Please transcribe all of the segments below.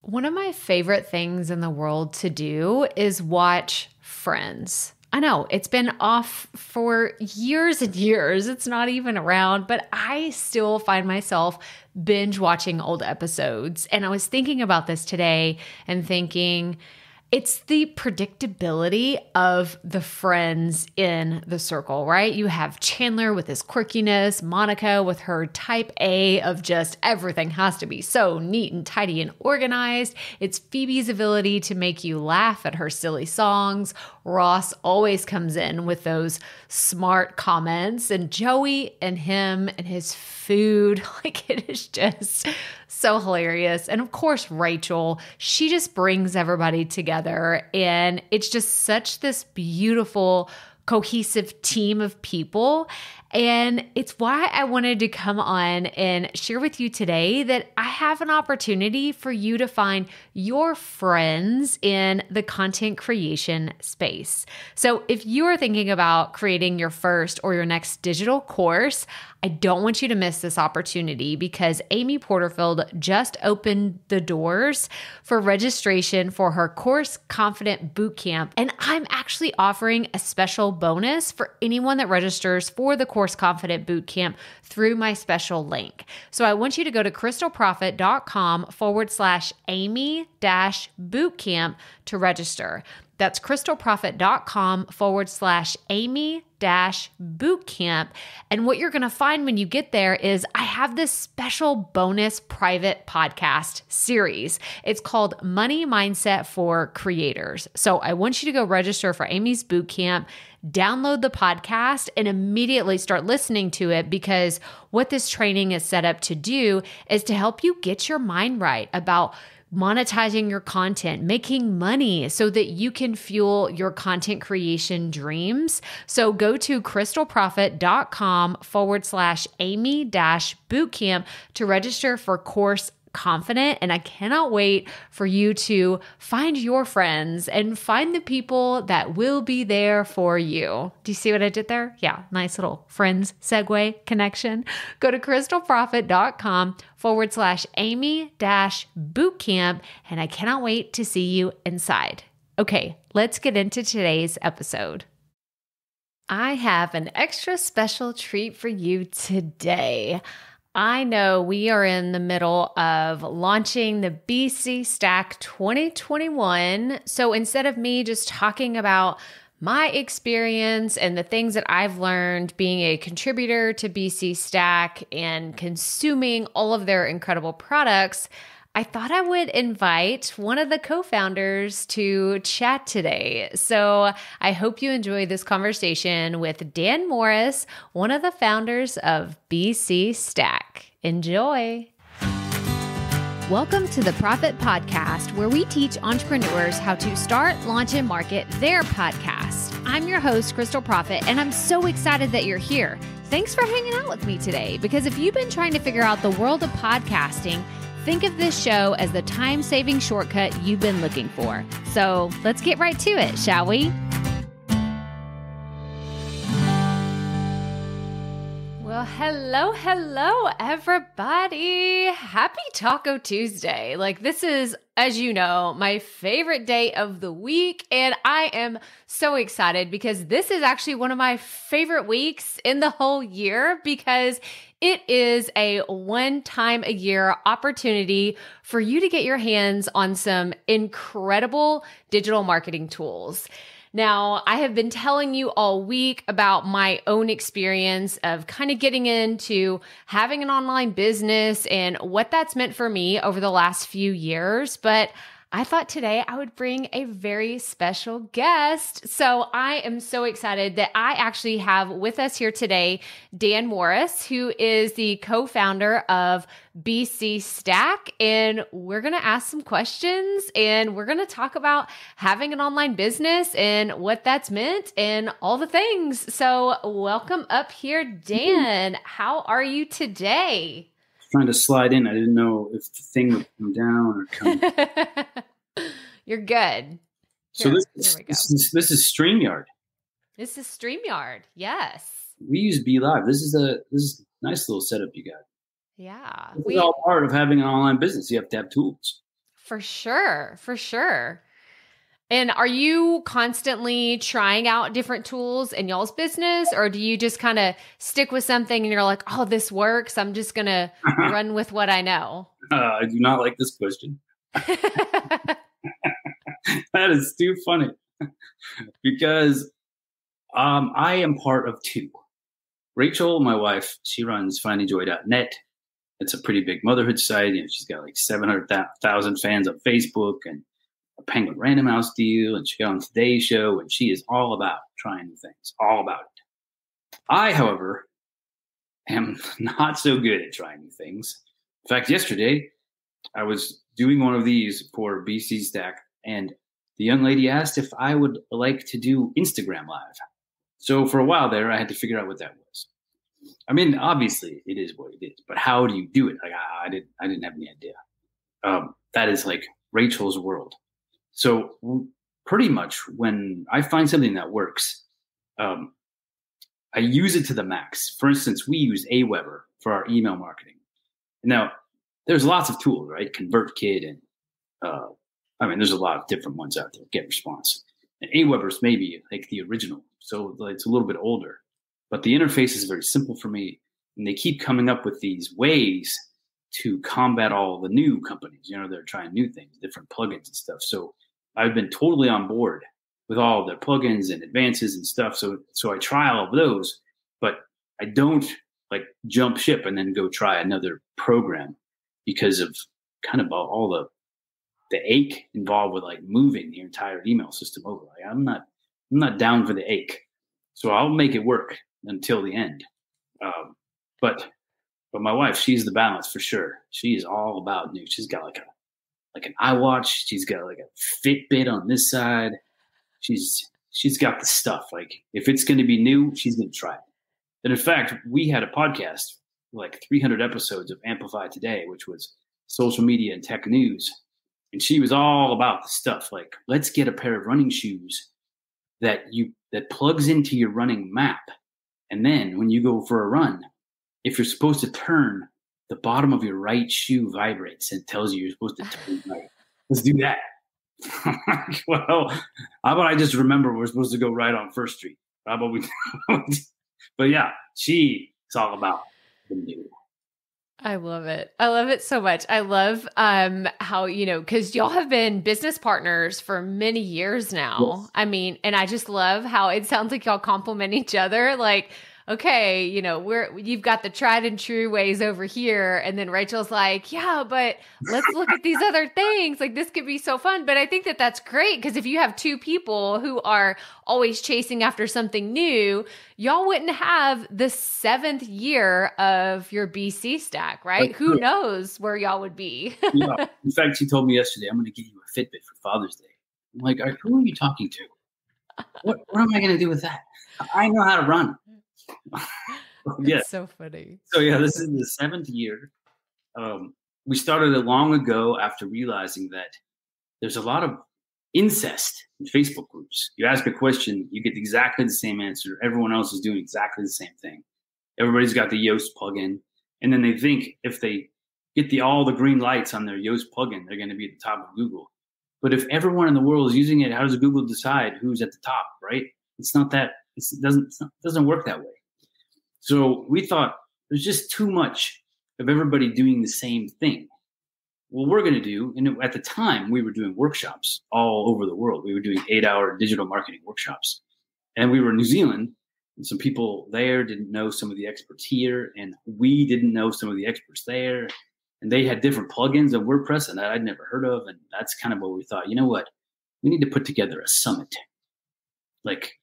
One of my favorite things in the world to do is watch Friends. I know it's been off for years and years. It's not even around, but I still find myself binge watching old episodes. And I was thinking about this today and thinking, it's the predictability of the friends in the circle, right? You have Chandler with his quirkiness, Monica with her type A of just everything has to be so neat and tidy and organized. It's Phoebe's ability to make you laugh at her silly songs. Ross always comes in with those smart comments, and Joey and him and his food, like it is just so hilarious. And of course, Rachel, she just brings everybody together, and it's just such this beautiful, cohesive team of people. And it's why I wanted to come on and share with you today that I have an opportunity for you to find your friends in the content creation space. So if you are thinking about creating your first or your next digital course, I don't want you to miss this opportunity because Amy Porterfield just opened the doors for registration for her Course Confident Bootcamp. And I'm actually offering a special bonus for anyone that registers for the Course Confident Bootcamp through my special link. So I want you to go to crystalprofit.com/Amy-bootcamp to register. That's crystalprofit.com/Amy-bootcamp. And what you're going to find when you get there is I have this special bonus private podcast series. It's called Money Mindset for Creators. So I want you to go register for Amy's Bootcamp, download the podcast, and immediately start listening to it, because what this training is set up to do is to help you get your mind right about monetizing your content, making money so that you can fuel your content creation dreams. So go to crystalprofit.com/Amy-bootcamp to register for Course Confident. And I cannot wait for you to find your friends and find the people that will be there for you. Do you see what I did there? Yeah, nice little friends segue connection. Go to crystalprofit.com/Amy-bootcamp. And I cannot wait to see you inside. Okay, let's get into today's episode. I have an extra special treat for you today. I know we are in the middle of launching the BC Stack 2021. So instead of me just talking about my experience and the things that I've learned being a contributor to BC Stack and consuming all of their incredible products, I thought I would invite one of the co-founders to chat today. So I hope you enjoy this conversation with Dan Morris, one of the founders of BC Stack. Enjoy. Welcome to the Profit Podcast, where we teach entrepreneurs how to start, launch, and market their podcast. I'm your host, Crystal Profit, and I'm so excited that you're here. Thanks for hanging out with me today, because if you've been trying to figure out the world of podcasting, think of this show as the time-saving shortcut you've been looking for. So let's get right to it, shall we? Well, hello, everybody. Happy Taco Tuesday. This is, as you know, my favorite day of the week. And I am so excited because this is actually one of my favorite weeks in the whole year, because it is a one-time-a-year opportunity for you to get your hands on some incredible digital marketing tools. Now, I have been telling you all week about my own experience of kind of getting into having an online business and what that's meant for me over the last few years, but I thought today I would bring a very special guest. So I am so excited that I actually have with us here today Dan Morris, who is the co-founder of BC Stack. And we're going to ask some questions, and we're going to talk about having an online business and what that's meant and all the things. So welcome up here, Dan. How are you today? Trying to slide in. I didn't know if the thing would come down or come. You're good. So this is StreamYard. This is StreamYard. Yes. We use BeLive. This is a nice little setup you got. Yeah. It's all part of having an online business. You have to have tools. For sure. For sure. And are you constantly trying out different tools in y'all's business, or do you just kind of stick with something and you're like, oh, this works, I'm just going to run with what I know? I do not like this question. That is too funny because I am part of two. Rachel, my wife, she runs findingjoy.net. It's a pretty big motherhood site. She's got like 700,000 fans on Facebook and a Penguin Random House deal. And she got on Today's Show, and she is all about trying new things, all about it. I, however, am not so good at trying new things. In fact, yesterday, I was doing one of these for BC Stack, and the young lady asked if I would like to do Instagram Live. So for a while there, I had to figure out what that was. I mean, obviously, it is what it is, but how do you do it? Like, I didn't have any idea. That is like Rachel's world. So pretty much when I find something that works, I use it to the max. For instance, we use Aweber for our email marketing. Now, there's lots of tools, right? ConvertKit and there's a lot of different ones out there. GetResponse. And Aweber's maybe like the original, so it's a little bit older. But the interface is very simple for me, and they keep coming up with these ways to combat all the new companies. They're trying new things, different plugins and stuff. So I've been totally on board with all their plugins and advances and stuff. So I try all of those, but I don't like jump ship and then go try another program because of kind of all the ache involved with like moving the entire email system over. Like, I'm not down for the ache. So I'll make it work until the end. But my wife, she's the balance for sure. She is all about new. She's got like an iWatch. She's got like a Fitbit on this side. She's got the stuff. Like if it's going to be new, she's going to try it. And in fact, we had a podcast, like 300 episodes of Amplify Today, which was social media and tech news. And she was all about the stuff. Like, let's get a pair of running shoes that plugs into your running map. And then when you go for a run, if you're supposed to turn, the bottom of your right shoe vibrates and tells you you're supposed to turn right. Let's do that. Well, how about I just remember we're supposed to go right on First Street? How about we? But yeah, she's all about the new. I love it. I love it so much. I love how, because y'all have been business partners for many years now. Yes. I mean, and I just love how it sounds like y'all complement each other. Like, okay, you've got the tried and true ways over here. And then Rachel's like, yeah, but let's look at these other things. Like this could be so fun. But I think that that's great because if you have two people who are always chasing after something new, y'all wouldn't have the 7th year of your BC stack, right? That's Who true. knows where y'all would be? Yeah. In fact, she told me yesterday, I'm going to get you a Fitbit for Father's Day. I'm like, who are you talking to? What am I going to do with that? I know how to run. Yeah. It's so funny. So yeah, this is the 7th year. We started it long ago after realizing that there's a lot of incest in Facebook groups. You ask a question, you get exactly the same answer. Everyone else is doing exactly the same thing. Everybody's got the Yoast plugin, and then they think if they get all the green lights on their Yoast plugin, they're going to be at the top of Google. But if everyone in the world is using it, how does Google decide who's at the top, right? It's not that. It doesn't work that way. So we thought there's just too much of everybody doing the same thing. What we're going to do, and at the time we were doing workshops all over the world. We were doing 8-hour digital marketing workshops. And we were in New Zealand, and some people there didn't know some of the experts here, and we didn't know some of the experts there. And they had different plugins and WordPress that I'd never heard of. And that's kind of what we thought, you know what? We need to put together a summit. Like,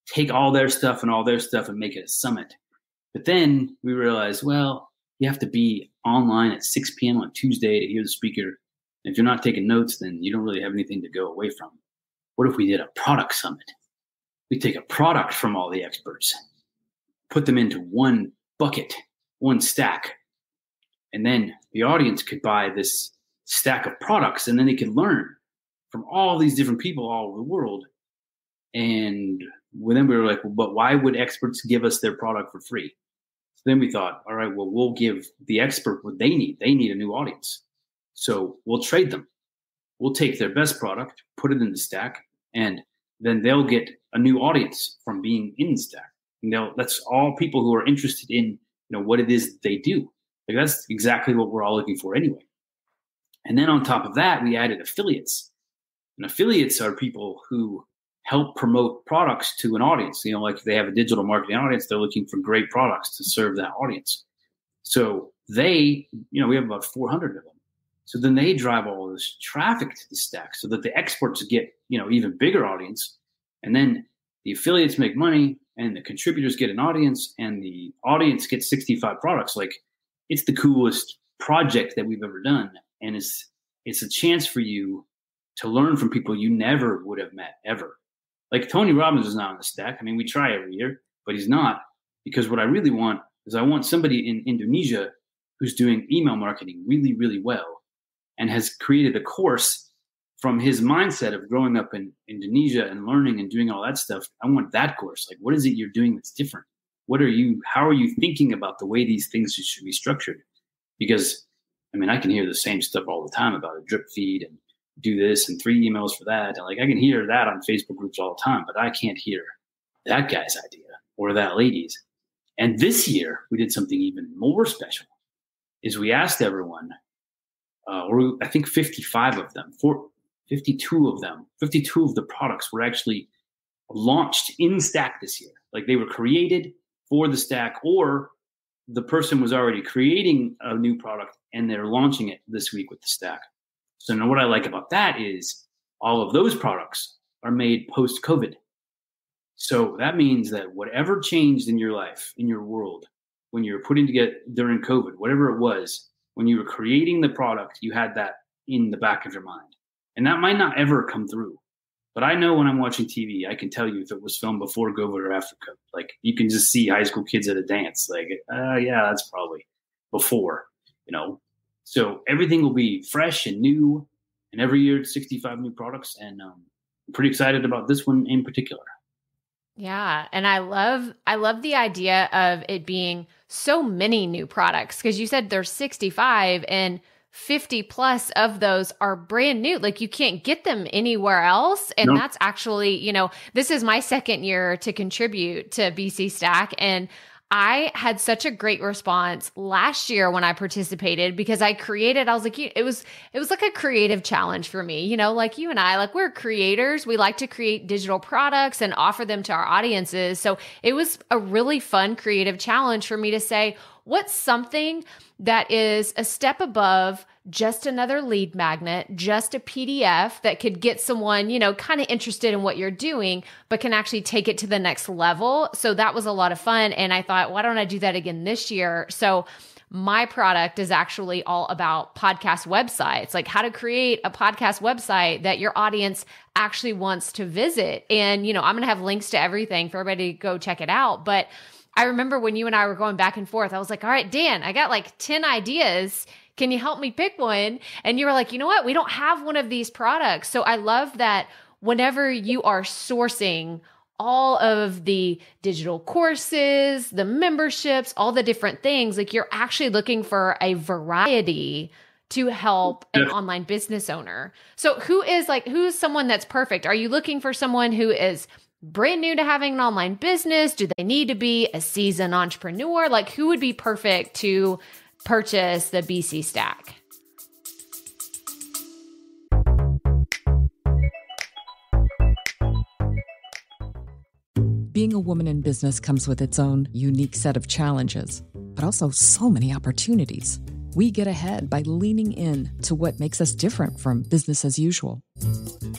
take all their stuff and make it a summit. But then we realized, well, you have to be online at 6 p.m. on Tuesday to hear the speaker. And if you're not taking notes, then you don't really have anything to go away from. What if we did a product summit? We take a product from all the experts, put them into one bucket, one stack, and then the audience could buy this stack of products, and then they could learn from all these different people all over the world. And then we were like, well, but why would experts give us their product for free? So then we thought, all right, well, we'll give the expert what they need. They need a new audience. So we'll trade them. we'll take their best product, put it in the stack, and then they'll get a new audience from being in the stack. And that's all people who are interested in, what it is they do. Like that's exactly what we're all looking for anyway. And then on top of that, we added affiliates. And affiliates are people who help promote products to an audience. Like if they have a digital marketing audience, they're looking for great products to serve that audience. So we have about 400 of them. So then they drive all this traffic to the stack so that the experts get, even bigger audience. And then the affiliates make money and the contributors get an audience and the audience gets 65 products. Like it's the coolest project that we've ever done. And it's a chance for you to learn from people you never would have met ever. Like Tony Robbins is not on the stack. I mean, we try every year, but he's not, because what I really want is I want somebody in Indonesia who's doing email marketing really, really well and has created a course from his mindset of growing up in Indonesia and learning and doing all that stuff. I want that course. Like, what is it you're doing that's different? How are you thinking about the way these things should be structured? Because, I mean, I can hear the same stuff all the time about a drip feed and do this and 3 emails for that. And like, I can hear that on Facebook groups all the time, but I can't hear that guy's idea or that lady's. And this year we did something even more special is we asked everyone, or I think 55 of them, 52 of them, 52 of the products were actually launched in Stack this year. Like they were created for the Stack, or the person was already creating a new product and they're launching it this week with the Stack. So now what I like about that is all of those products are made post-COVID. So that means that whatever changed in your life, in your world, when you were putting together during COVID, whatever it was, when you were creating the product, you had that in the back of your mind. And that might not ever come through. But I know when I'm watching TV, I can tell you if it was filmed before COVID or after COVID. Like you can just see high school kids at a dance. Like, yeah, that's probably before, So everything will be fresh and new. And every year, 65 new products. And I'm pretty excited about this one in particular. Yeah. And I love the idea of it being so many new products, because you said there's 65 and 50 plus of those are brand new. Like you can't get them anywhere else. And Nope. That's actually, this is my second year to contribute to BC Stack. And I had such a great response last year when I participated, because I was like, it was like a creative challenge for me, like you and I, like we're creators. We like to create digital products and offer them to our audiences. So it was a really fun, creative challenge for me to say, what's something that is a step above just another lead magnet, just a PDF that could get someone, kind of interested in what you're doing, but can actually take it to the next level. So that was a lot of fun. And I thought, why don't I do that again this year? So my product is actually all about podcast websites, like how to create a podcast website that your audience actually wants to visit. And, I'm going to have links to everything for everybody to go check it out. But I remember when you and I were going back and forth, I was like, all right, Dan, I got like 10 ideas. Can you help me pick one? And you were like, you know what? We don't have one of these products. So I love that whenever you are sourcing all of the digital courses, the memberships, all the different things, like you're actually looking for a variety to help an online business owner. So who's someone that's perfect? Are you looking for someone who is brand new to having an online business? Do they need to be a seasoned entrepreneur? Like who would be perfect to purchase the BC Stack? Being a woman in business comes with its own unique set of challenges, but also so many opportunities. We get ahead by leaning in to what makes us different from business as usual.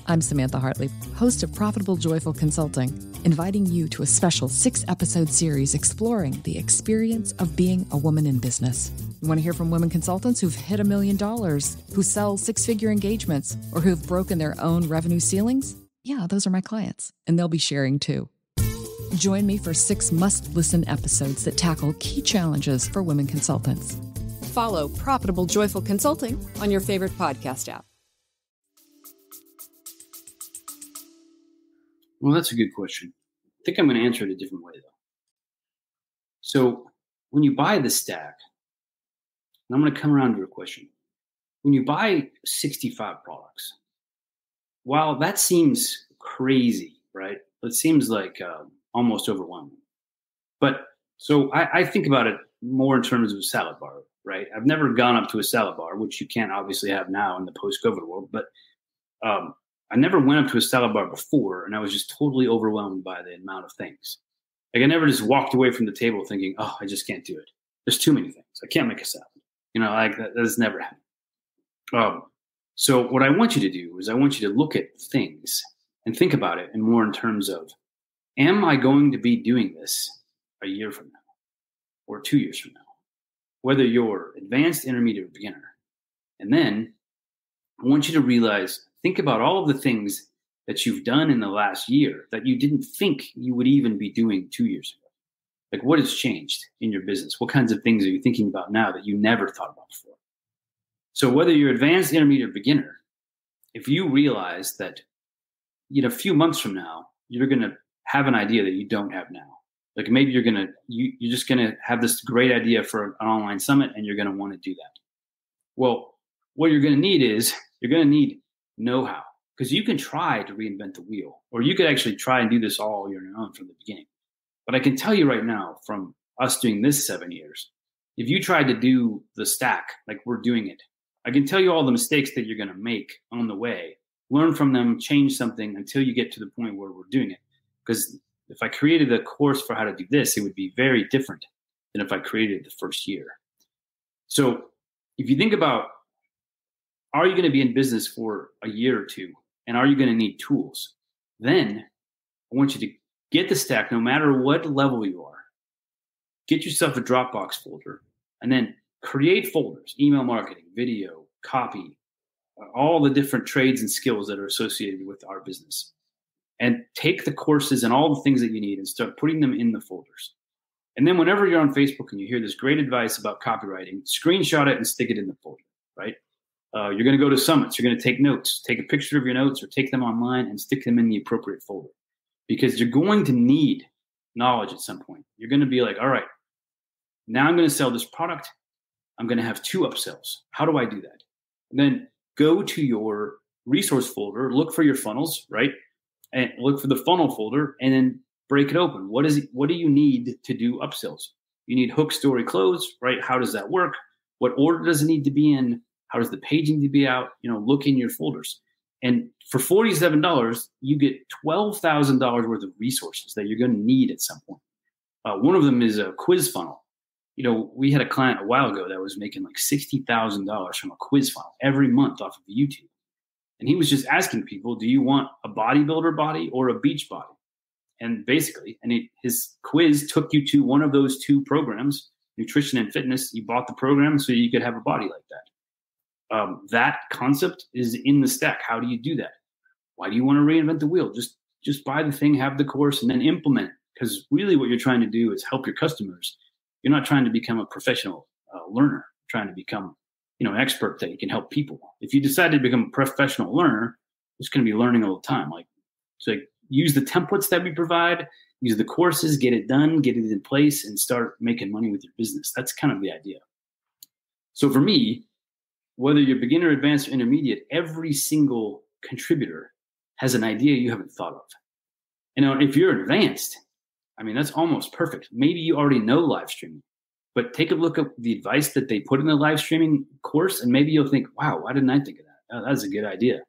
I'm Samantha Hartley, host of Profitable Joyful Consulting, inviting you to a special 6-episode series exploring the experience of being a woman in business. You want to hear from women consultants who've hit $1 million, who sell 6-figure engagements, or who've broken their own revenue ceilings? Yeah, those are my clients, and they'll be sharing too. Join me for 6 must-listen episodes that tackle key challenges for women consultants. Follow Profitable Joyful Consulting on your favorite podcast app. Well, that's a good question. I think I'm going to answer it a different way, though. So when you buy the Stack, and I'm going to come around to your question. When you buy 65 products, while that seems crazy, right? It seems like almost overwhelming. But so I think about it more in terms of a salad bar, right? I've never gone up to a salad bar, which you can't obviously have now in the post-COVID world, but I never went up to a salad bar before, and I was just totally overwhelmed by the amount of things. Like I never just walked away from the table thinking, oh, I just can't do it. There's too many things. I can't make a salad. Like that has never happened. So what I want you to do is I want you to look at things and think about it and more in terms of, am I going to be doing this a year from now or 2 years from now? Whether you're advanced, intermediate, or beginner. And then I want you to realize, think about all of the things that you've done in the last year that you didn't think you would even be doing 2 years ago. Like what has changed in your business? What kinds of things are you thinking about now that you never thought about before? So whether you're advanced, intermediate, or beginner, if you realize that a few months from now, you're going to have an idea that you don't have now. Like maybe you're just going to have this great idea for an online summit and you're going to want to do that. Well, what you're going to need is you're going to need know-how, because you can try to reinvent the wheel, or you could actually try and do this all on your own from the beginning. But I can tell you right now, from us doing this 7 years, if you tried to do the stack like we're doing it, I can tell you all the mistakes that you're going to make on the way, learn from them, change something until you get to the point where we're doing it. Because if I created a course for how to do this, it would be very different than if I created it the first year. So if you think about, are you going to be in business for a year or two? And are you going to need tools? Then I want you to get the stack, no matter what level you are. Get yourself a Dropbox folder and then create folders, email marketing, video, copy, all the different trades and skills that are associated with our business. And take the courses and all the things that you need and start putting them in the folders. And then whenever you're on Facebook and you hear this great advice about copywriting, screenshot it and stick it in the folder, right? You're going to go to summits. You're going to take notes. Take a picture of your notes or take them online and stick them in the appropriate folder, because you're going to need knowledge at some point. You're going to be like, all right, now I'm going to sell this product. I'm going to have 2 upsells. How do I do that? And then go to your resource folder, look for your funnels, right? And look for the funnel folder and then break it open. What do you need to do upsells? You need hook, story, close, right? How does that work? What order does it need to be in? How does the paging to be out? Look in your folders. And for $47, you get $12,000 worth of resources that you're going to need at some point. One of them is a quiz funnel. We had a client a while ago that was making like $60,000 from a quiz funnel every month off of YouTube. And he was just asking people, do you want a bodybuilder body or a beach body? And basically, his quiz took you to one of those 2 programs, nutrition and fitness. You bought the program so you could have a body like that. That concept is in the stack. How do you do that? Why do you want to reinvent the wheel? Just buy the thing, have the course, and then implement it. Because really what you're trying to do is help your customers. You're not trying to become a professional learner. You're trying to become an expert that you can help people. If you decide to become a professional learner, it's going to be learning all the time. So use the templates that we provide, use the courses, get it done, get it in place, and start making money with your business. That's kind of the idea. So for me, whether you're beginner, advanced, or intermediate, every single contributor has an idea you haven't thought of. If you're advanced, that's almost perfect. Maybe you already know live streaming, but take a look at the advice that they put in the live streaming course, and maybe you'll think, wow, why didn't I think of that? Oh, that's a good idea.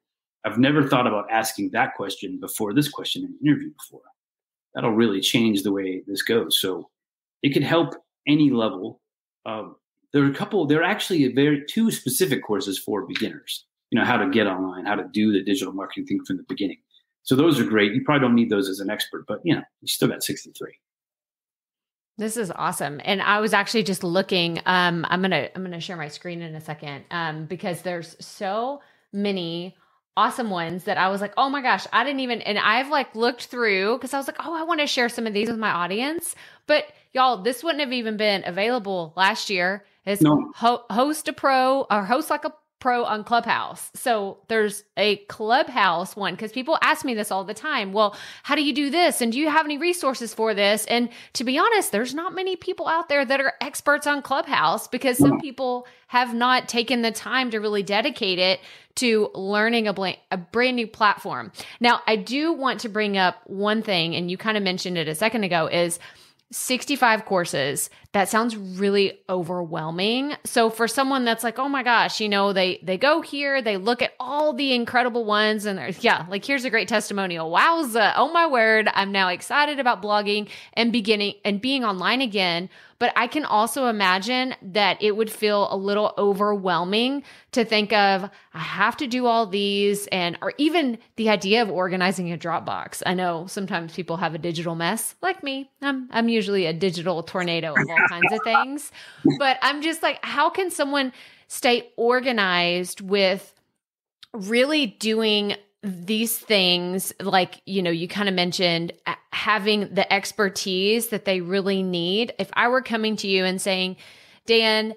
I've never thought about asking that question before this question in an interview before. That'll really change the way this goes. So it can help any level. There are actually 2 specific courses for beginners, how to get online, how to do the digital marketing thing from the beginning. So those are great. You probably don't need those as an expert, but you still got 63. This is awesome. And I was actually just looking, I'm going to share my screen in a second, because there's so many awesome ones that I was like, oh my gosh, I didn't even, and I've looked through because I was like, oh, I want to share some of these with my audience. But y'all, this wouldn't have even been available last year. It's Host a Pro or Host Like a Pro on Clubhouse. So there's a Clubhouse one, because people ask me this all the time. Well, how do you do this? And do you have any resources for this? And to be honest, there's not many people out there that are experts on Clubhouse, because some people have not taken the time to really dedicate it to learning a brand new platform. Now, I do want to bring up one thing, and you kind of mentioned it a second ago, is 65 courses. That sounds really overwhelming. So for someone that's like, oh my gosh, they go here, they look at all the incredible ones, and like, here's a great testimonial. Wowza. Oh my word. I'm now excited about blogging and being online again. But I can also imagine that it would feel a little overwhelming to think of, I have to do all these, or even the idea of organizing a Dropbox. I know sometimes people have a digital mess like me. I'm usually a digital tornado of all kinds of things, but I'm just like, how can someone stay organized with really doing these things? Like, you kind of mentioned having the expertise that they really need. If I were coming to you and saying, Dan,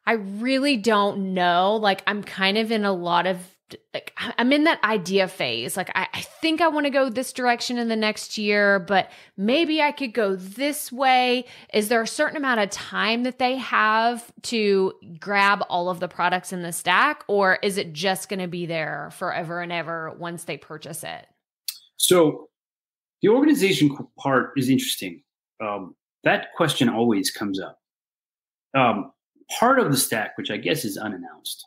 I really don't know, like, I'm kind of in a lot of, like, I'm in that idea phase. Like, I think I want to go this direction in the next year, but maybe I could go this way. Is there a certain amount of time that they have to grab all of the products in the stack, or is it just going to be there forever and ever once they purchase it? So the organization part is interesting. That question always comes up. Part of the stack, which I guess is unannounced,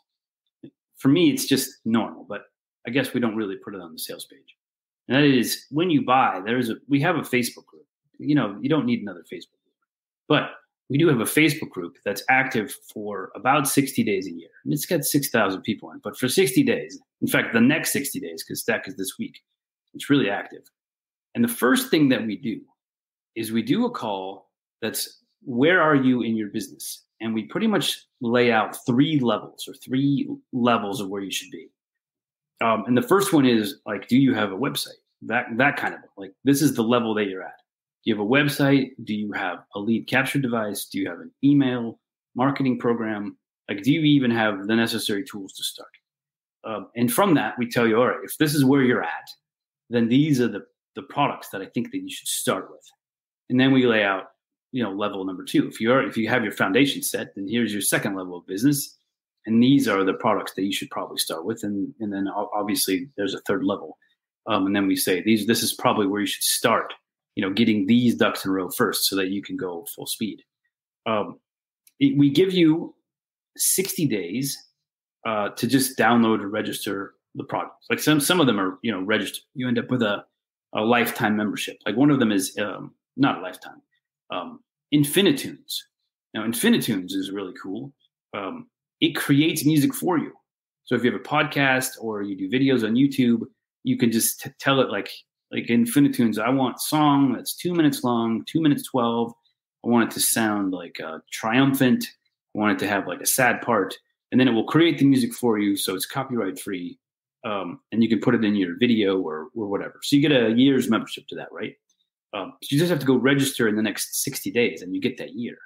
for me, it's just normal, but I guess we don't really put it on the sales page. And that is, when you buy, we have a Facebook group. You don't need another Facebook group, but we do have a Facebook group that's active for about 60 days a year. And it's got 6,000 people in it, but for 60 days, in fact, the next 60 days, because Stack is this week, it's really active. And the first thing that we do is we do a call that's, where are you in your business? And we pretty much lay out three levels of where you should be. And the first one is, like, do you have a website? That kind of, like, this is the level that you're at. Do you have a website? Do you have a lead capture device? Do you have an email marketing program? Like, do you even have the necessary tools to start? And from that, we tell you, all right, if this is where you're at, then these are the products that I think that you should start with. And then we lay out, level number 2. If you have your foundation set, then here's your second level of business. And these are the products that you should probably start with. And then obviously there's a third level. And then we say, this is probably where you should start, getting these ducks in a row first so that you can go full speed. We give you 60 days to just download or register the products. Like some of them are, registered. You end up with a lifetime membership. Like one of them is not a lifetime. Infinitunes. Now, Infinitunes is really cool. It creates music for you. So if you have a podcast or you do videos on YouTube, you can just tell it like Infinitunes, I want a song that's 2 minutes long, 2 minutes 12. I want it to sound like triumphant. I want it to have like a sad part. And then it will create the music for you, so it's copyright free. And you can put it in your video or whatever. So you get a year's membership to that, right? So you just have to go register in the next 60 days and you get that year.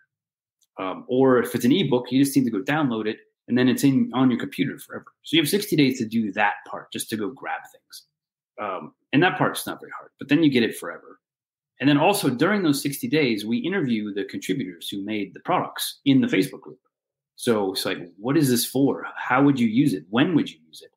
Or if it's an ebook, you just need to go download it and then it's on your computer forever. So you have 60 days to do that part, just to go grab things. And that part's not very hard, but then you get it forever. And then also during those 60 days, we interview the contributors who made the products in the Facebook group. So it's like, what is this for? How would you use it? When would you use it?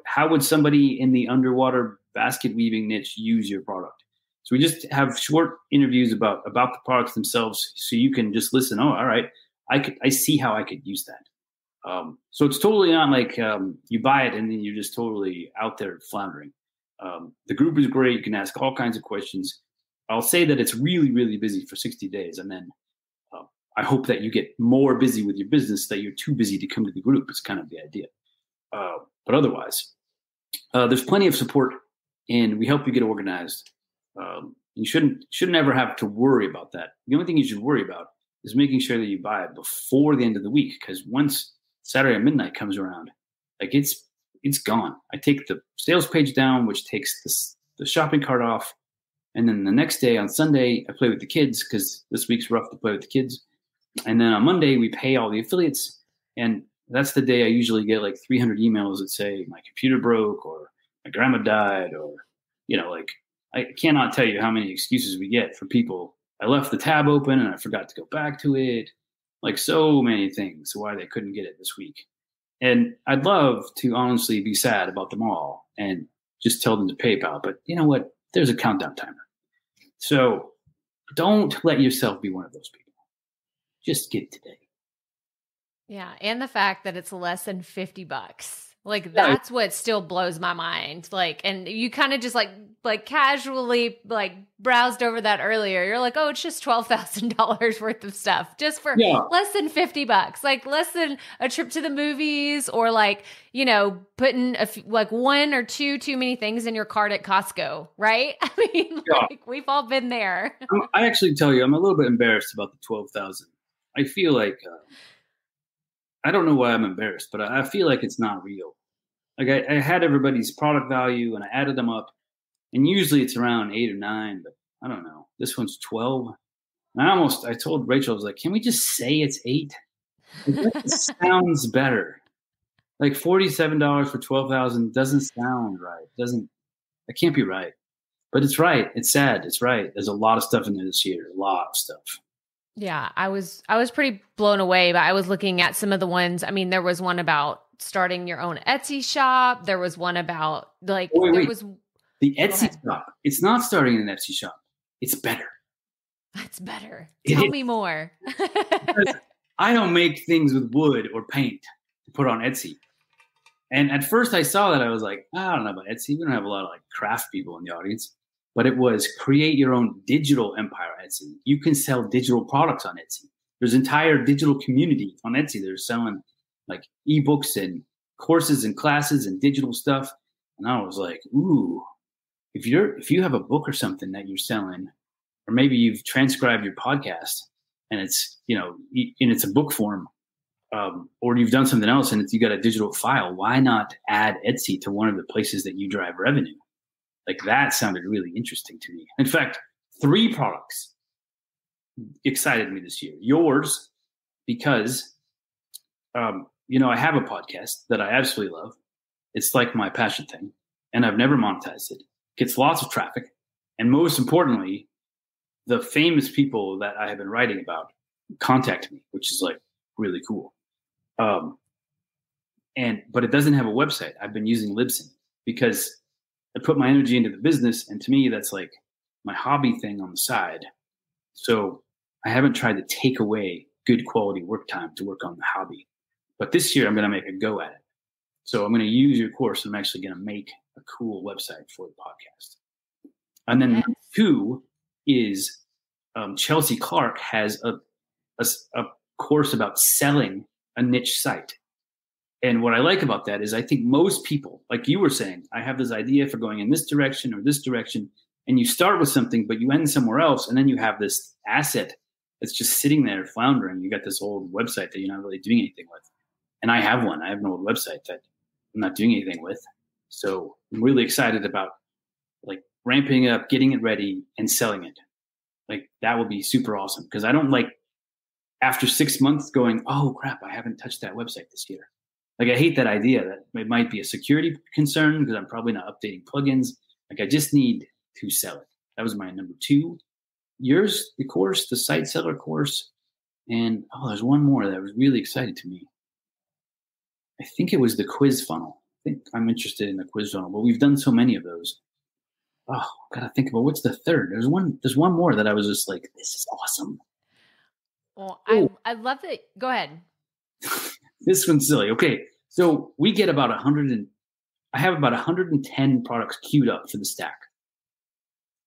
How would somebody in the underwater basket weaving niche use your product? So we just have short interviews about the products themselves, so you can just listen. Oh, all right, I see how I could use that. So it's totally not like you buy it and then you're just totally out there floundering. The group is great. You can ask all kinds of questions. I'll say that it's really, really busy for 60 days, and then I hope that you get more busy with your business, that you're too busy to come to the group. It's kind of the idea. But otherwise, there's plenty of support, and we help you get organized. You shouldn't ever have to worry about that. The only thing you should worry about is making sure that you buy it before the end of the week, because once Saturday at midnight comes around, like it's gone. I take the sales page down, which takes the shopping cart off, and then the next day on Sunday, I play with the kids because this week's rough to play with the kids. And then on Monday, we pay all the affiliates, and that's the day I usually get like 300 emails that say my computer broke or my grandma died or, like I cannot tell you how many excuses we get for people. I left the tab open and I forgot to go back to it. Like so many things why they couldn't get it this week. And I'd love to honestly be sad about them all and just tell them to PayPal. But you know what? There's a countdown timer. So don't let yourself be one of those people. Just get today. Yeah. And the fact that it's less than $50. Like that's what still blows my mind. Like, and you kind of just like casually like browsed over that earlier. You're like, oh, it's just $12,000 worth of stuff just for less than $50, like less than a trip to the movies or like, putting like one or two too many things in your cart at Costco. Right. I mean, like we've all been there. I actually tell you, I'm a little bit embarrassed about the 12,000. I feel like, I don't know why I'm embarrassed, but I feel like it's not real. Like I had everybody's product value and I added them up, and usually it's around 8 or 9, but I don't know. This one's 12. And I told Rachel, I was like, can we just say it's 8? It sounds better. Like $47 for 12,000 doesn't sound right. It can't be right. But it's right. It's sad. It's right. There's a lot of stuff in there this year. A lot of stuff. Yeah, I was pretty blown away, but I was looking at some of the ones. I mean, there was one about starting your own Etsy shop. There was one about like was the Etsy shop. It's not starting an Etsy shop. It's better. That's better. Tell me more. I don't make things with wood or paint to put on Etsy. And at first I saw that I was like, I don't know about Etsy. We don't have a lot of like craft people in the audience. But it was create your own digital empire Etsy. You can sell digital products on Etsy. There's entire digital community on Etsy. They're selling like ebooks and courses and classes and digital stuff. And I was like, ooh, if you have a book or something that you're selling, or maybe you've transcribed your podcast and it's, and it's a book form, or you've done something else and you got a digital file, why not add Etsy to one of the places that you drive revenue? Like that sounded really interesting to me. In fact, 3 products excited me this year. Yours, because, I have a podcast that I absolutely love. It's like my passion thing, and I've never monetized it. Gets lots of traffic. And most importantly, the famous people that I have been writing about contact me, which is like really cool. But it doesn't have a website. I've been using Libsyn because I put my energy into the business, and to me, that's like my hobby thing on the side. So I haven't tried to take away good quality work time to work on the hobby. But this year, I'm going to make a go at it. So I'm going to use your course, and I'm actually going to make a cool website for the podcast. And then number 2 is Chelsea Clark has a course about selling a niche site. And what I like about that is I think most people, like you were saying, I have this idea for going in this direction or this direction, and you start with something, but you end somewhere else, and then you have this asset that's just sitting there floundering. You got this old website that you're not really doing anything with. And I have one. I have an old website that I'm not doing anything with. So I'm really excited about like ramping up, getting it ready, and selling it. Like that will be super awesome because I don't like after 6 months going, oh crap, I haven't touched that website this year. Like I hate that idea that it might be a security concern because I'm probably not updating plugins. Like I just need to sell it. That was my number 2. Yours, the course, the site seller course. And there's one more that was really excited to me. I think it was the quiz funnel. I think I'm interested in the quiz funnel, but we've done so many of those. Oh, gotta think about what's the third. There's one more that I was just like, this is awesome. Well, I love it. Go ahead. This one's silly. Okay. So we get about I have about 110 products queued up for the stack.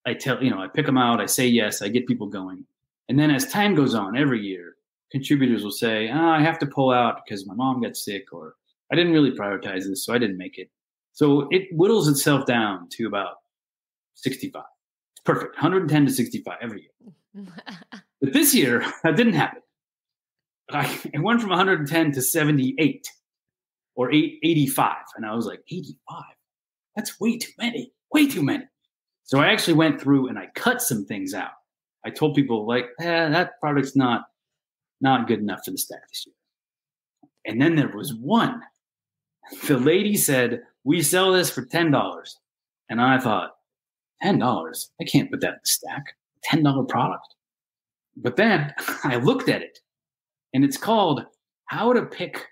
I pick them out. I say yes. I get people going. And then as time goes on every year, contributors will say, I have to pull out because my mom got sick, or I didn't really prioritize this, so I didn't make it. So it whittles itself down to about 65. It's perfect. 110 to 65 every year. But this year, that didn't happen. It went from 110 to 78 or 85. And I was like, 85? That's way too many. Way too many. So I actually went through and I cut some things out. I told people like, that product's not good enough for the stack this year. And then there was one. The lady said, we sell this for $10. And I thought, $10? I can't put that in the stack. $10 product. But then I looked at it, and it's called How to Pick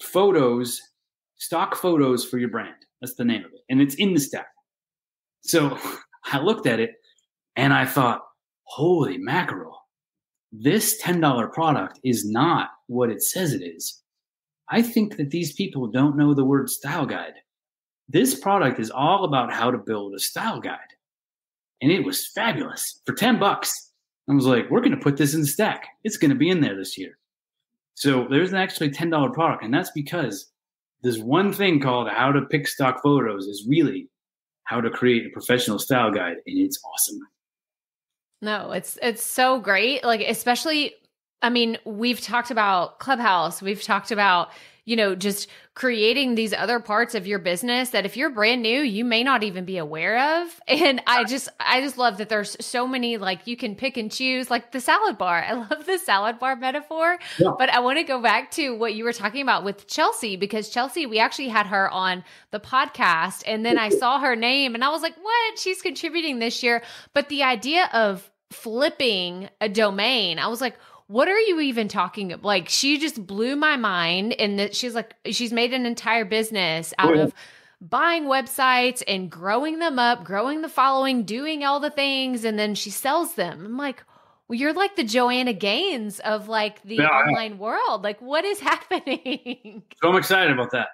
Photos, Stock Photos for Your Brand. That's the name of it. And it's in the stack. So I looked at it, and I thought, holy mackerel. This $10 product is not what it says it is. I think that these people don't know the word style guide. This product is all about how to build a style guide. And it was fabulous for $10. I was like, we're going to put this in the stack. It's going to be in there this year. So there's actually a $10 product. And that's because this one thing called How to Pick Stock Photos is really how to create a professional style guide. And it's awesome. No, it's so great. Like, especially, I mean, we've talked about Clubhouse. We've talked about, just creating these other parts of your business that if you're brand new, you may not even be aware of. And I just love that there's so many, like, you can pick and choose, like the salad bar. I love the salad bar metaphor. Yeah. But I want to go back to what you were talking about with Chelsea, because Chelsea, we actually had her on the podcast, and then I saw her name and I was like, what? She's contributing this year. But the idea of flipping a domain, I was like, what are you even talking about? Like, she just blew my mind. And that she's like, she's made an entire business out of buying websites and growing them up, growing the following, doing all the things. And then she sells them. I'm like, well, you're like the Joanna Gaines of like the online world. Like, what is happening? So I'm excited about that.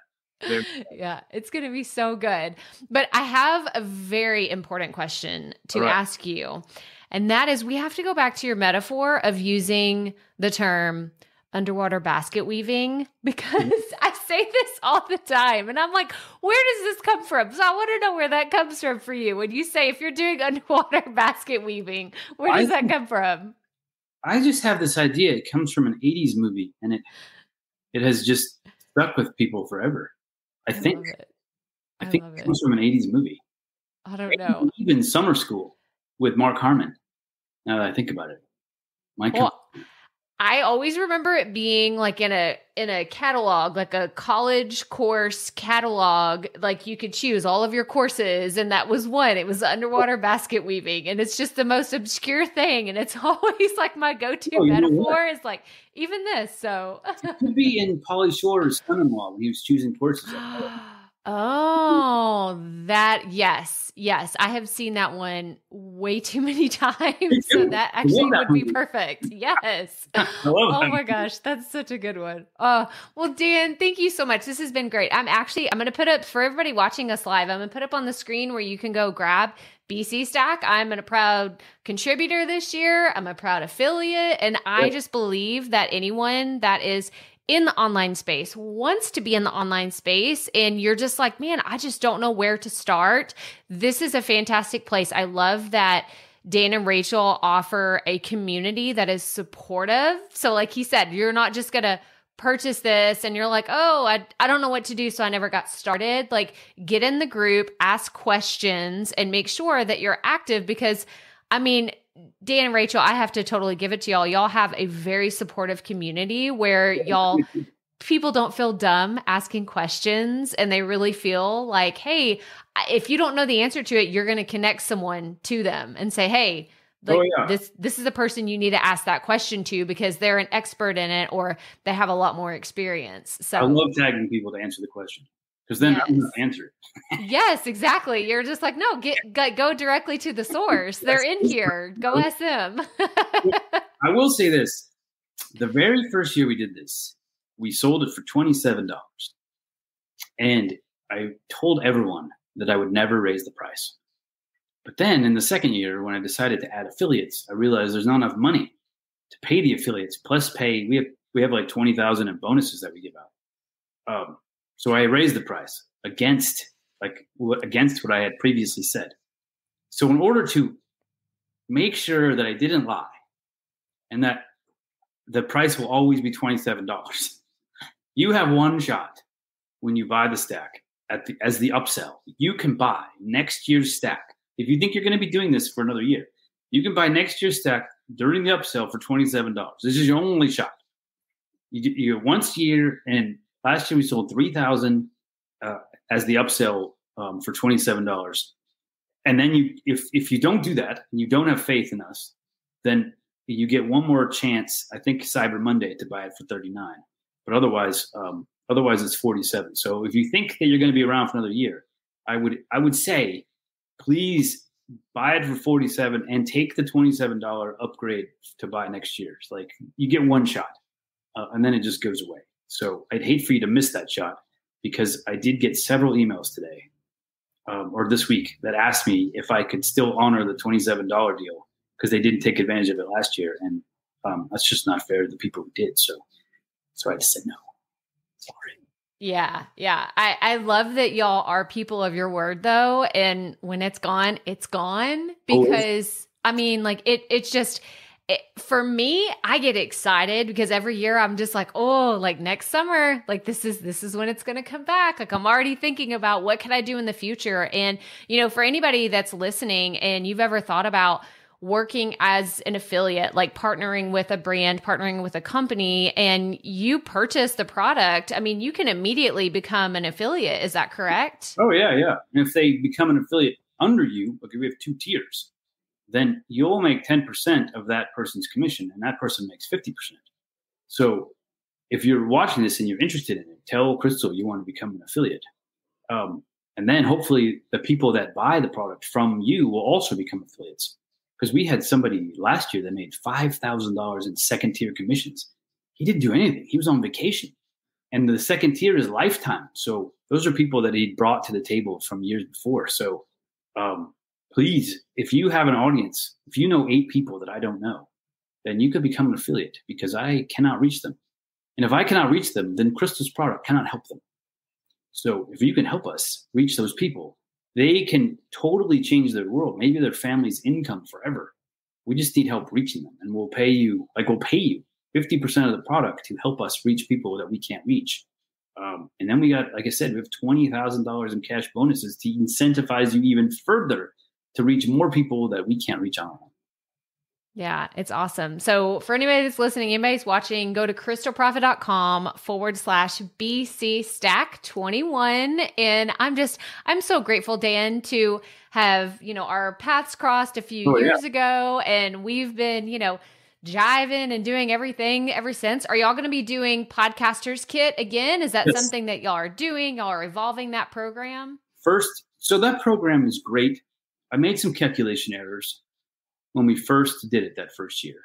Yeah, it's going to be so good. But I have a very important question to ask you. And that is, we have to go back to your metaphor of using the term underwater basket weaving, because I say this all the time. And I'm like, where does this come from? So I want to know where that comes from for you. When you say, if you're doing underwater basket weaving, where does that come from? I just have this idea. It comes from an 80s movie, and it has just stuck with people forever. I think it comes from an 80s movie. I don't know. Even Summer School with Mark Harmon. Now that I think about it, I always remember it being like in a catalog, like a college course catalog. Like, you could choose all of your courses, and that was one. It was underwater basket weaving, and it's just the most obscure thing. And it's always like my go-to metaphor is like even this. So it could be in Pauly Shore's son-in-law when he was choosing courses. Oh, yes. I have seen that one way too many times. So that actually would be perfect. Yes. Oh my gosh. That's such a good one. Well, Dan, thank you so much. This has been great. I'm going to put up for everybody watching us live. I'm going to put up on the screen where you can go grab BC Stack. I'm a proud contributor this year. I'm a proud affiliate. And I just believe that anyone that is in the online space wants to be in the online space, and you're just like, man, I just don't know where to start. This is a fantastic place. I love that Dan and Rachel offer a community that is supportive. So like he said, you're not just going to purchase this and you're like, oh, I don't know what to do, so I never got started. Like, get in the group, ask questions, and make sure that you're active, because I mean, Dan and Rachel, I have to totally give it to y'all. Y'all have a very supportive community where people don't feel dumb asking questions, and they really feel like, hey, if you don't know the answer to it, you're going to connect someone to them and say, hey, this is the person you need to ask that question to, because they're an expert in it, or they have a lot more experience. So I love tagging people to answer the question, because then I'm going to answer it. Yes, exactly. You're just like, no, go directly to the source. They're in here. Go ask them. I will say this. The very first year we did this, we sold it for $27. And I told everyone that I would never raise the price. But then in the second year, when I decided to add affiliates, I realized there's not enough money to pay the affiliates, plus pay. We have like $20,000 in bonuses that we give out. So I raised the price against what I had previously said. So in order to make sure that I didn't lie and that the price will always be $27, you have one shot when you buy the stack as the upsell. You can buy next year's stack. If you think you're going to be doing this for another year, you can buy next year's stack during the upsell for $27. This is your only shot. You get once a year, and last year we sold 3,000 as the upsell for $27. And then if you don't do that and you don't have faith in us, then you get one more chance. I think Cyber Monday to buy it for 39, but otherwise it's 47. So if you think that you're going to be around for another year, I would say, please buy it for 47 and take the $27 upgrade to buy next year. It's like you get one shot and then it just goes away. So I'd hate for you to miss that shot, because I did get several emails today or this week that asked me if I could still honor the $27 deal because they didn't take advantage of it last year. And that's just not fair to the people who did. So I just said no. Sorry. Yeah. I love that y'all are people of your word, though. And when it's gone, because I mean, like it's just, for me, I get excited because every year I'm just like, oh, like next summer, like this is when it's going to come back. Like I'm already thinking about what can I do in the future. And, for anybody that's listening and you've ever thought about working as an affiliate, like partnering with a brand, partnering with a company, and you purchase the product, I mean, you can immediately become an affiliate. Is that correct? Oh, yeah. And if they become an affiliate under you, okay, we have 2 tiers, then you'll make 10% of that person's commission, and that person makes 50%. So if you're watching this and you're interested in it, tell Crystal you want to become an affiliate. And then hopefully the people that buy the product from you will also become affiliates. Because we had somebody last year that made $5,000 in second tier commissions. He didn't do anything. He was on vacation. And the second tier is lifetime. So those are people that he brought to the table from years before. So please, if you have an audience, if you know 8 people that I don't know, then you could become an affiliate, because I cannot reach them. And if I cannot reach them, then Crystal's product cannot help them. So if you can help us reach those people, they can totally change their world, maybe their family's income forever. We just need help reaching them, and we'll pay you 50% of the product to help us reach people that we can't reach. And then we got, like I said, we have $20,000 in cash bonuses to incentivize you even further to reach more people that we can't reach on our own. Yeah, it's awesome. So for anybody that's listening, anybody's watching, go to crystalprofit.com/BC Stack 21. And I'm so grateful, Dan, to have, our paths crossed a few years ago, and we've been, jiving and doing everything ever since. Are y'all going to be doing Podcasters Kit again? Is that something that y'all are doing? Y'all are evolving that program? So that program is great. I made some calculation errors when we first did it that first year.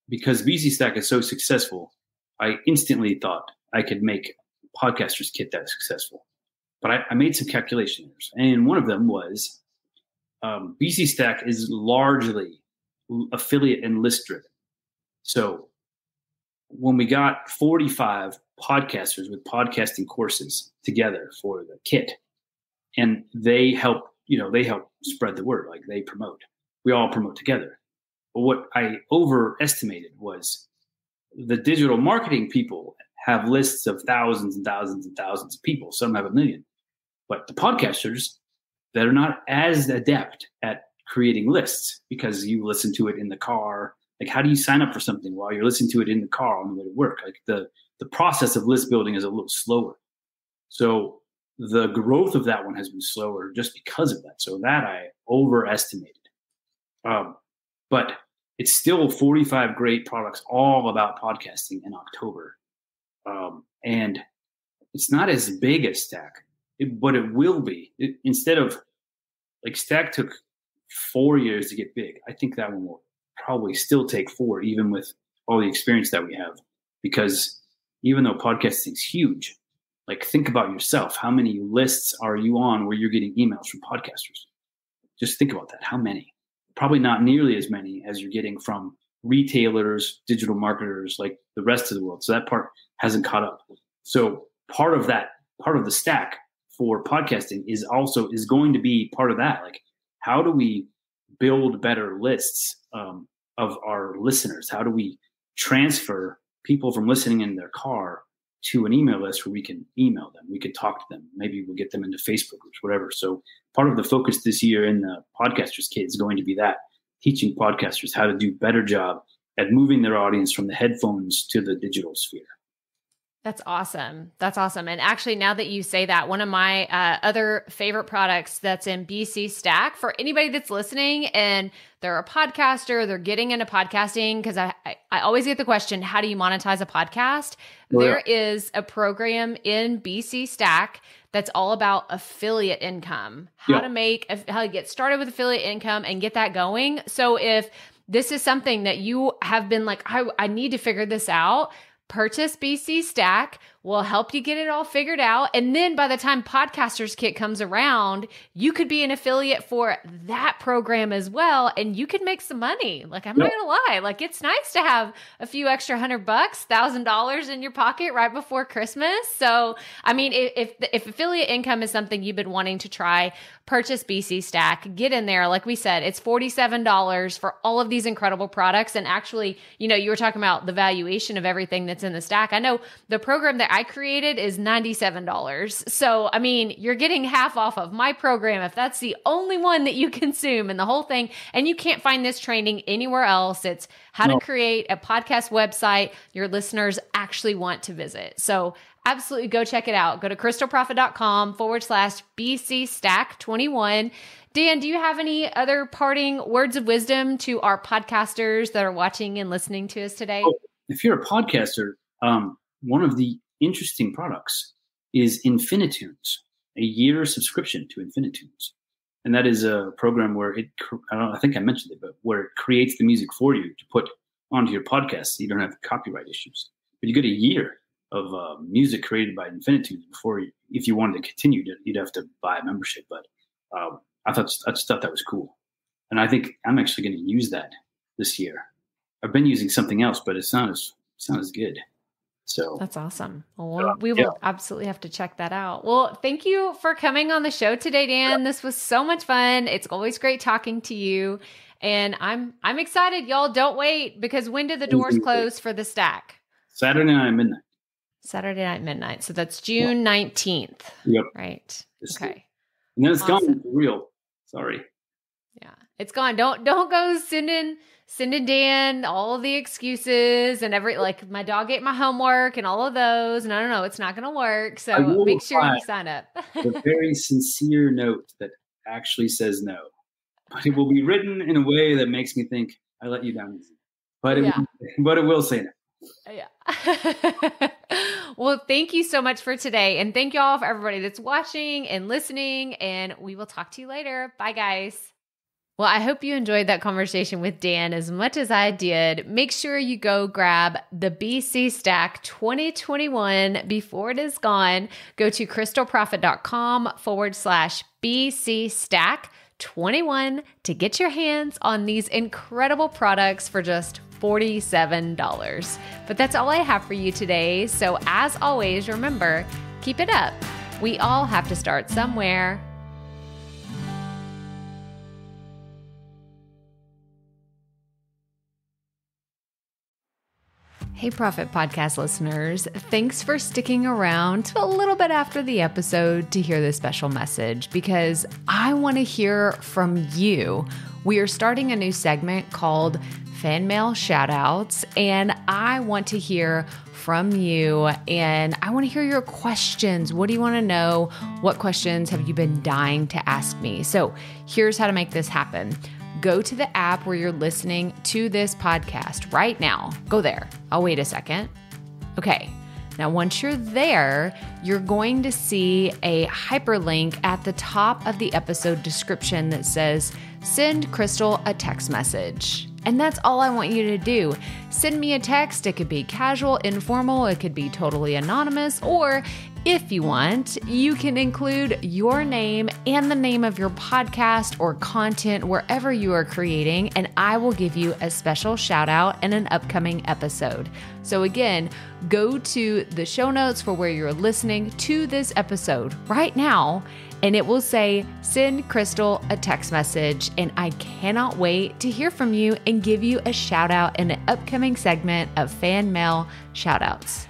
Because BC Stack is so successful, I instantly thought I could make Podcasters Kit that successful. But I made some calculation errors. And one of them was BC Stack is largely affiliate and list driven. So when we got 45 podcasters with podcasting courses together for the kit, and they help spread the word, like they promote. We all promote together. But what I overestimated was the digital marketing people have lists of thousands and thousands and thousands of people. Some have 1 million. But the podcasters that are not as adept at creating lists, because you listen to it in the car. Like, how do you sign up for something while you're listening to it in the car on the way to work? Like the process of list building is a little slower. So the growth of that one has been slower just because of that. So that I overestimated. But it's still 45 great products all about podcasting in October. And it's not as big as Stack, but it will be. Instead of, like, Stack took 4 years to get big, I think that one will probably still take 4, even with all the experience that we have. Because even though podcasting is huge, like, think about yourself. How many lists are you on where you're getting emails from podcasters? Just think about that. How many? Probably not nearly as many as you're getting from retailers, digital marketers, like the rest of the world. So that part hasn't caught up. So part of the stack for podcasting is going to be part of that. Like, how do we build better lists of our listeners? How do we transfer people from listening in their car to an email list where we can email them, we can talk to them, maybe we'll get them into Facebook groups, whatever. So part of the focus this year in the Podcasters Kit is going to be that, teaching podcasters how to do a better job at moving their audience from the headphones to the digital sphere. That's awesome. That's awesome. And actually, now that you say that, one of my other favorite products that's in BC Stack for anybody that's listening and they're a podcaster, they're getting into podcasting, because I always get the question, how do you monetize a podcast? There is a program in BC Stack that's all about affiliate income, how to get started with affiliate income and get that going. So if this is something that you have been like, I need to figure this out, purchase BC Stack. We'll help you get it all figured out. And then by the time Podcasters Kit comes around, you could be an affiliate for that program as well. And you could make some money. Like, I'm not going to lie. Like, it's nice to have a few extra $100, $1,000 in your pocket right before Christmas. So, I mean, if affiliate income is something you've been wanting to try, purchase BC Stack, get in there. Like we said, it's $47 for all of these incredible products. And actually, you know, you were talking about the valuation of everything that's in the stack. I know the program that I created is $97. So, I mean, you're getting half off of my program if that's the only one that you consume in the whole thing. And you can't find this training anywhere else. It's how to create a podcast website your listeners actually want to visit. So absolutely go check it out. Go to crystalprofit.com/BC Stack 21. Dan, do you have any other parting words of wisdom to our podcasters that are watching and listening to us today? If you're a podcaster, one of the interesting products is Infinitunes, a year subscription to Infinitunes. And that is a program where I think I mentioned it, but where it creates the music for you to put onto your podcast so you don't have copyright issues. But you get a year of music created by Infinitunes before if you wanted to continue, you'd have to buy a membership. But I just thought that was cool. And I think I'm actually going to use that this year. I've been using something else, but it's not as good. So that's awesome. Well, we will absolutely have to check that out. Well, thank you for coming on the show today, Dan. This was so much fun. It's always great talking to you. And I'm excited. Y'all don't wait, because when do the doors close for the stack? Saturday night midnight. Saturday night midnight. So that's June 19th. Yep. Right. Okay. And then it's gone for real. Sorry. Yeah. It's gone. Don't go sending Dan all of the excuses and like my dog ate my homework and all of those. And I don't know, it's not going to work. So make sure you sign up. A very sincere note that actually says no, but it will be written in a way that makes me think I let you down easy. But it will say no. Yeah. Well, thank you so much for today. And thank you all for everybody that's watching and listening. And we will talk to you later. Bye, guys. Well, I hope you enjoyed that conversation with Dan as much as I did. Make sure you go grab the BC Stack 2021 before it is gone. Go to crystalprofit.com/BC Stack 21 to get your hands on these incredible products for just $47. But that's all I have for you today. So as always, remember, keep it up. We all have to start somewhere. Hey, Profit Podcast listeners, thanks for sticking around to a little bit after the episode to hear this special message, because I want to hear from you. We are starting a new segment called Fan Mail Shoutouts, and I want to hear from you, and I want to hear your questions. What do you want to know? What questions have you been dying to ask me? So here's how to make this happen. Go to the app where you're listening to this podcast right now. Go there. I'll wait a second. Okay. Now, once you're there, you're going to see a hyperlink at the top of the episode description that says, send Crystal a text message. And that's all I want you to do. Send me a text. It could be casual, informal. It could be totally anonymous. Or if you want, you can include your name and the name of your podcast or content wherever you are creating, and I will give you a special shout out in an upcoming episode. So again, go to the show notes for where you're listening to this episode right now, and it will say, send Crystal a text message. And I cannot wait to hear from you and give you a shout out in an upcoming segment of Fan Mail Shoutouts.